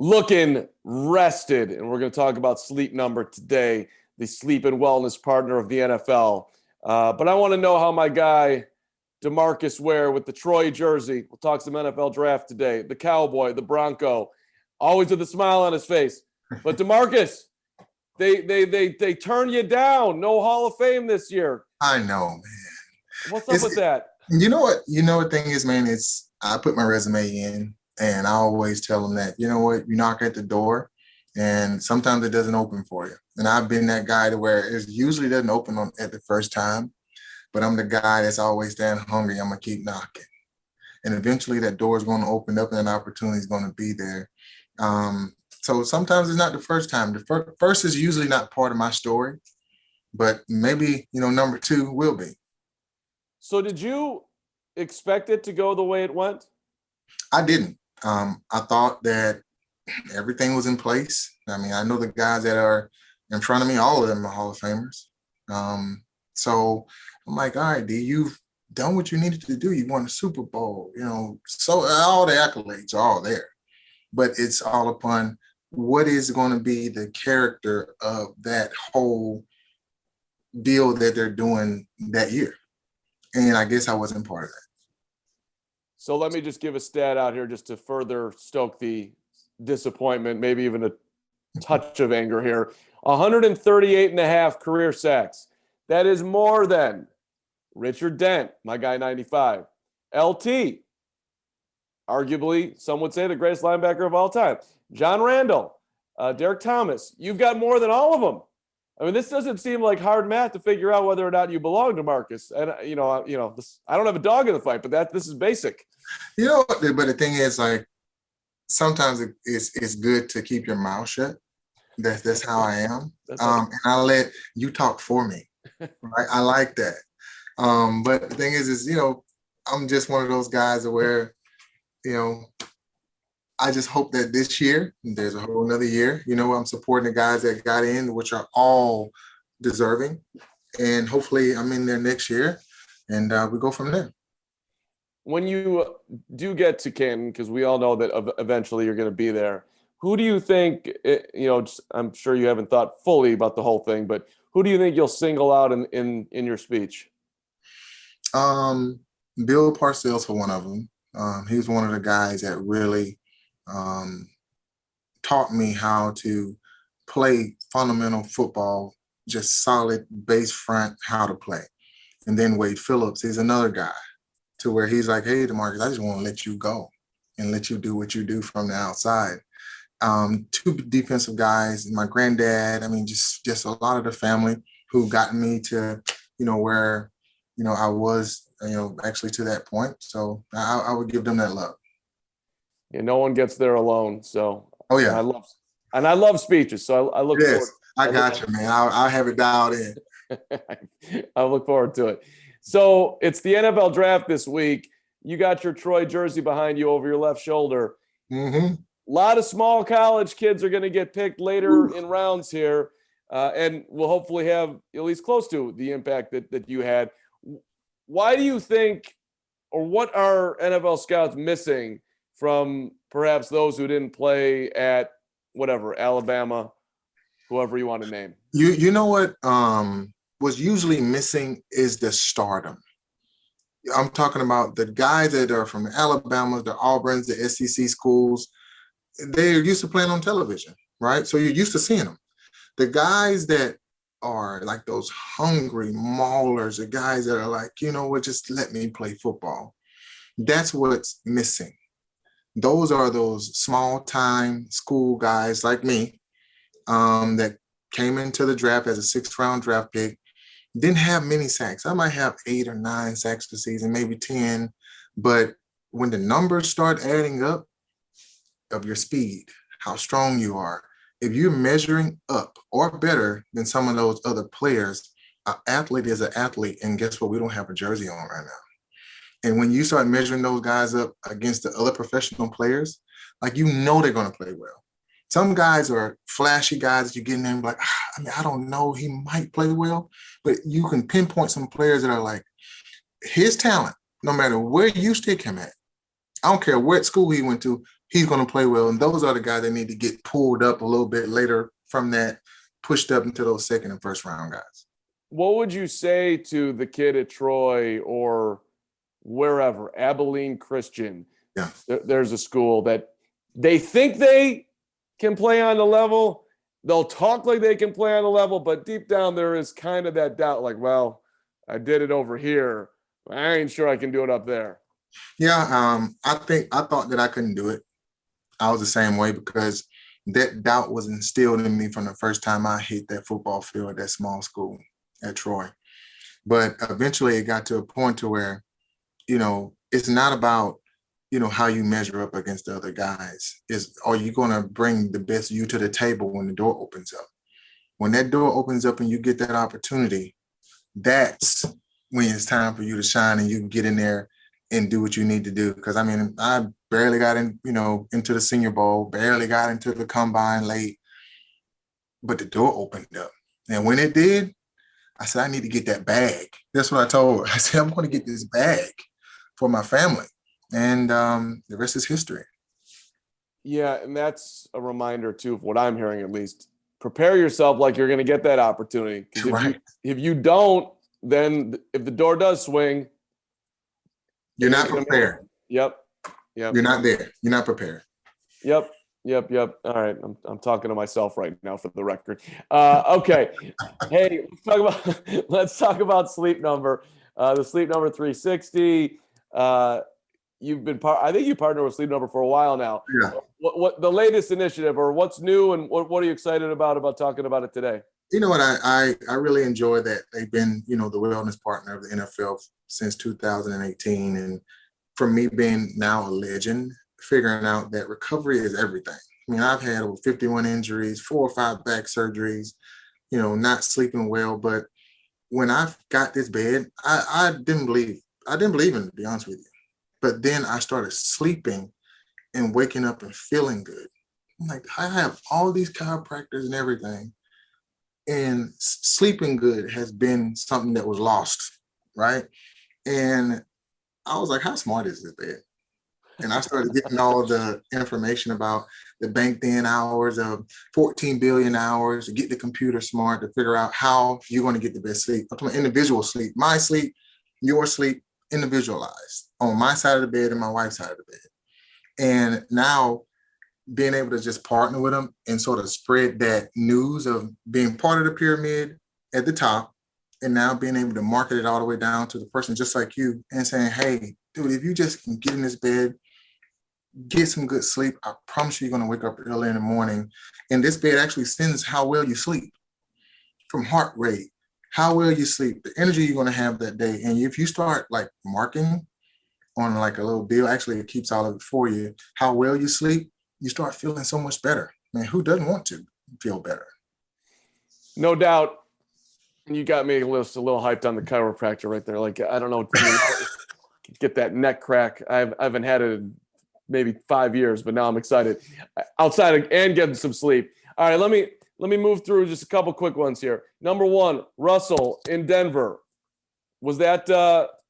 looking rested. And we're going to talk about Sleep Number today, the sleep and wellness partner of the NFL. But I want to know how my guy, Demarcus Ware, with the Troy jersey, we'll talk some NFL draft today, the Cowboy, the Bronco, always with a smile on his face. But Demarcus, they turn you down. No Hall of Fame this year. I know, man. What's up with that? You know what? You know what thing is, man? I put my resume in, and I always tell them that, you know what? You knock at the door, and sometimes it doesn't open for you. And I've been that guy to where it usually doesn't open at the first time, but I'm the guy that's always standing hungry. I'm gonna keep knocking, and eventually that door is going to open up, and an opportunity is going to be there. So sometimes it's not the first time. The first is usually not part of my story, but maybe number two will be. So did you expect it to go the way it went? I didn't. I thought that everything was in place. I mean, I know the guys that are in front of me, all of them are Hall of Famers. So I'm like, all right, D, you've done what you needed to do. You won the Super Bowl, so all the accolades are all there. But it's all upon what is going to be the character of that whole deal that they're doing that year. And I guess I wasn't part of that. So let me just give a stat out here just to further stoke the disappointment, maybe even a touch of anger here. 138 and a half career sacks. That is more than Richard Dent, my guy 95. LT, arguably, some would say the greatest linebacker of all time. John Randall, Derek Thomas. You've got more than all of them. I mean, this doesn't seem like hard math to figure out whether or not you belong to Marcus. And I don't have a dog in the fight, but this is basic. But the thing is, like, sometimes it's good to keep your mouth shut. That's how I am. And I let you talk for me. Right? I like that. But the thing is, I'm just one of those guys where, I just hope that this year, there's a whole another year, I'm supporting the guys that got in, which are all deserving. And hopefully I'm in there next year, and we go from there. When you do get to Canton, because we all know that eventually you're going to be there, who do you think, I'm sure you haven't thought fully about the whole thing, but who do you think you'll single out in your speech? Bill Parcells for one of them. He was one of the guys that really taught me how to play fundamental football, just solid base front, how to play. And then Wade Phillips is another guy to where he's like, hey, Demarcus, I just want to let you go and let you do what you do from the outside. Two defensive guys, my granddad, I mean, just a lot of the family who got me to, where, I was, actually to that point. So I would give them that love. Yeah, no one gets there alone. So, oh yeah, I love speeches. So I look forward. I got you, man. I'll have it dialed in. I look forward to it. So it's the NFL draft this week. You got your Troy jersey behind you over your left shoulder. Mm-hmm. A lot of small college kids are going to get picked later in rounds here, and we'll hopefully have at least close to the impact that you had. Why do you think, or what are NFL scouts missing from perhaps those who didn't play at whatever, Alabama, whoever you want to name? You know what was usually missing is the stardom. I'm talking about the guys that are from the Alabamas, the Auburns, the SEC schools. They're used to playing on television, right? So you're used to seeing them. The guys that are like those hungry maulers, the guys that are like, just let me play football. That's what's missing. Those are those small-time school guys like me that came into the draft as a sixth-round draft pick, didn't have many sacks. I might have 8 or 9 sacks this season, maybe 10. But when the numbers start adding up of your speed, how strong you are, if you're measuring up or better than some of those other players, an athlete is an athlete. And guess what? We don't have a jersey on right now. And when you start measuring those guys up against the other professional players, like, they're going to play well. Some guys are flashy guys. You get in there and be like, I don't know, he might play well, but you can pinpoint some players that are like, his talent, no matter where you stick him at, I don't care what school he went to, he's going to play well. And those are the guys that need to get pulled up a little bit later from that, pushed up into those second and first round guys. What would you say to the kid at Troy or wherever, Abilene Christian? Yeah. There's a school that they think they can play on the level. They'll talk like they can play on the level, but deep down there is kind of that doubt, like, well, I did it over here. I ain't sure I can do it up there. Yeah, I thought that I couldn't do it. I was the same way because that doubt was instilled in me from the first time I hit that football field at that small school at Troy. But eventually it got to a point to where, it's not about, how you measure up against the other guys. Are you going to bring the best you to the table when the door opens up? When that door opens up and you get that opportunity, that's when it's time for you to shine and you can get in there and do what you need to do. Because I barely got into the Senior Bowl, barely got into the combine late, but the door opened up. And when it did, I said, I need to get that bag. That's what I told her. I said, I'm going to get this bag for my family. And the rest is history. Yeah, and that's a reminder, too, of what I'm hearing at least. Prepare yourself like you're going to get that opportunity. Because Right. if you don't, then if the door does swing, You're not prepared. Yep. You're not there. You're not prepared. Yep. All right, I'm talking to myself right now for the record. Okay. Hey, let's talk about Sleep Number. The Sleep Number 360. You've been I think you partner with Sleep Number for a while now. Yeah. What the latest initiative, or what's new, and what are you excited about talking about it today? You know what? I really enjoy that they've been, the wellness partner of the NFL since 2018. And for me being now a legend, figuring out that recovery is everything. I've had over 51 injuries, 4 or 5 back surgeries, not sleeping well. But when I got this bed, I didn't believe in it, to be honest with you. But then I started sleeping and waking up and feeling good. I'm like, I have all these chiropractors and everything. And sleeping good has been something that was lost, right? And I was like, how smart is this bed? And I started getting all the information about the banked in hours of 14 billion hours to get the computer smart to figure out how you're going to get the best sleep. I'm talking individual sleep, my sleep, your sleep, individualized on my side of the bed and my wife's side of the bed. And now being able to just partner with them and sort of spread that news of being part of the pyramid at the top, and now being able to market it all the way down to the person just like you and saying, hey, dude, if you just can get in this bed, get some good sleep, I promise you're going to wake up early in the morning. And this bed actually sends how well you sleep, from heart rate, how well you sleep, the energy you're going to have that day. And if you start like marking on like a little deal, actually it keeps all of it for you, how well you sleep, you start feeling so much better. Man, who doesn't want to feel better? No doubt. You got me a little hyped on the chiropractor right there. Like, I don't know, get that neck crack. I haven't had it in maybe 5 years, but now I'm excited. Outside of, and getting some sleep. All right, let me move through just a couple quick ones here. Number one, Russell in Denver. Was that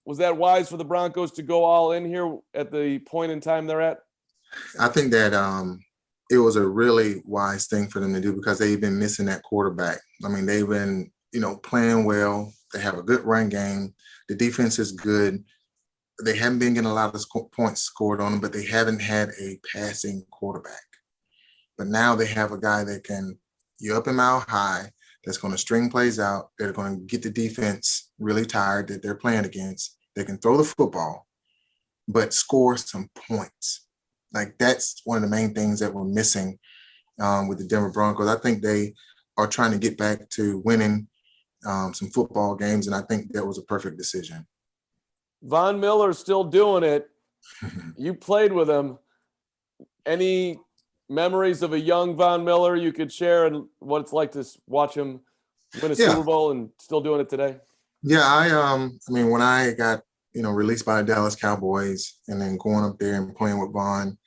wise for the Broncos to go all in here at the point in time they're at? I think that it was a really wise thing for them to do because they've been missing that quarterback. They've been, playing well. They have a good run game. The defense is good. They haven't been getting a lot of points scored on them, but they haven't had a passing quarterback. But now they have a guy that can, you up and mile high, that's going to string plays out. They're going to get the defense really tired that they're playing against. They can throw the football, but score some points. Like, that's one of the main things that we're missing with the Denver Broncos. I think they are trying to get back to winning some football games, and I think that was a perfect decision. Von Miller's still doing it. You played with him. Any memories of a young Von Miller you could share and what it's like to watch him win a Super Bowl and still doing it today? Yeah, when I got, released by the Dallas Cowboys and then going up there and playing with Von,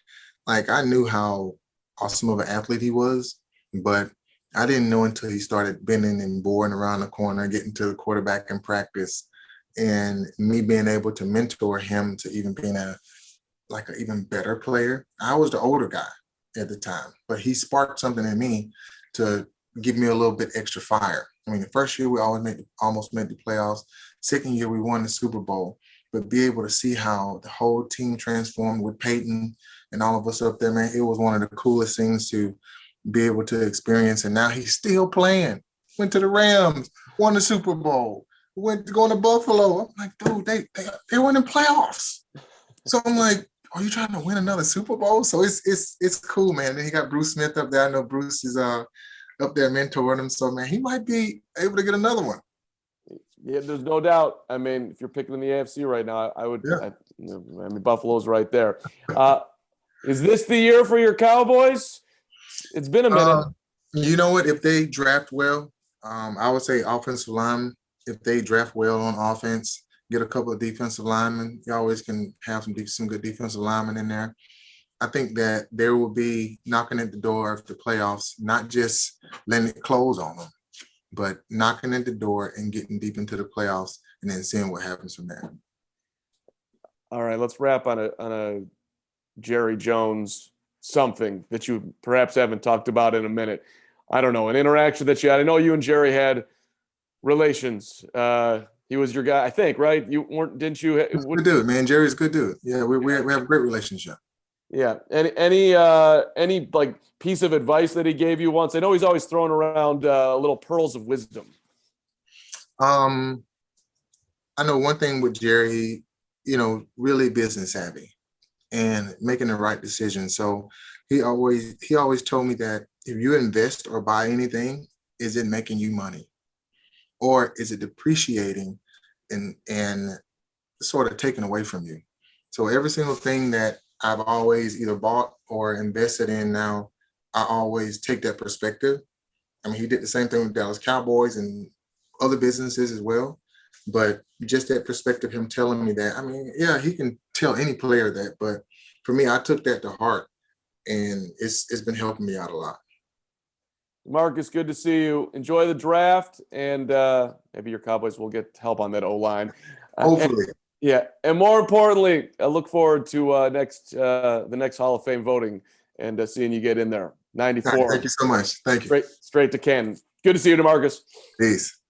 like, I knew how awesome of an athlete he was, but I didn't know until he started bending and boring around the corner, getting to the quarterback in practice, and me being able to mentor him to even being a like an even better player. I was the older guy at the time, but he sparked something in me to give me a little bit extra fire. I mean, the first year we almost made the playoffs. Second year we won the Super Bowl, but be able to see how the whole team transformed with Peyton and all of us up there, man, it was one of the coolest things to be able to experience. And now he's still playing. Went to the Rams, won the Super Bowl, went going to Buffalo. I'm like, dude, they went in playoffs. So I'm like, are you trying to win another Super Bowl? So it's cool, man. Then he got Bruce Smith up there. I know Bruce is up there mentoring him. So man, he might be able to get another one. Yeah, there's no doubt. I mean, if you're picking in the AFC right now, I would. Yeah. I mean, Buffalo's right there. Is this the year for your Cowboys? It's been a minute. You know what? If they draft well, I would say offensive linemen. If they draft well on offense, get a couple of defensive linemen. You always can have some good defensive linemen in there. I think that there will be knocking at the door of the playoffs, not just letting it close on them, but knocking at the door and getting deep into the playoffs and then seeing what happens from there. All right, let's wrap on a Jerry Jones something that you perhaps haven't talked about in a minute. I don't know, an interaction that you had. I know you and Jerry had relations. He was your guy, I think, right? You weren't, didn't you? Good dude, man. Jerry's a good dude. Yeah, we have a great relationship. Yeah. Any like piece of advice that he gave you once? I know he's always throwing around little pearls of wisdom. I know one thing with Jerry, really business savvy and making the right decision. So he always told me that if you invest or buy anything, is it making you money? Or is it depreciating and sort of taken away from you? So every single thing that I've always either bought or invested in now, I always take that perspective. I mean, he did the same thing with Dallas Cowboys and other businesses as well. But just that perspective, him telling me that, I mean, yeah, he can tell any player that, but for me, I took that to heart, and it's been helping me out a lot. Marcus, good to see you. Enjoy the draft, and maybe your Cowboys will get help on that O-line. Hopefully. And more importantly, I look forward to the next Hall of Fame voting and seeing you get in there. 94. Thank you so much. Thank you. Straight to Canton. Good to see you, Demarcus. Peace.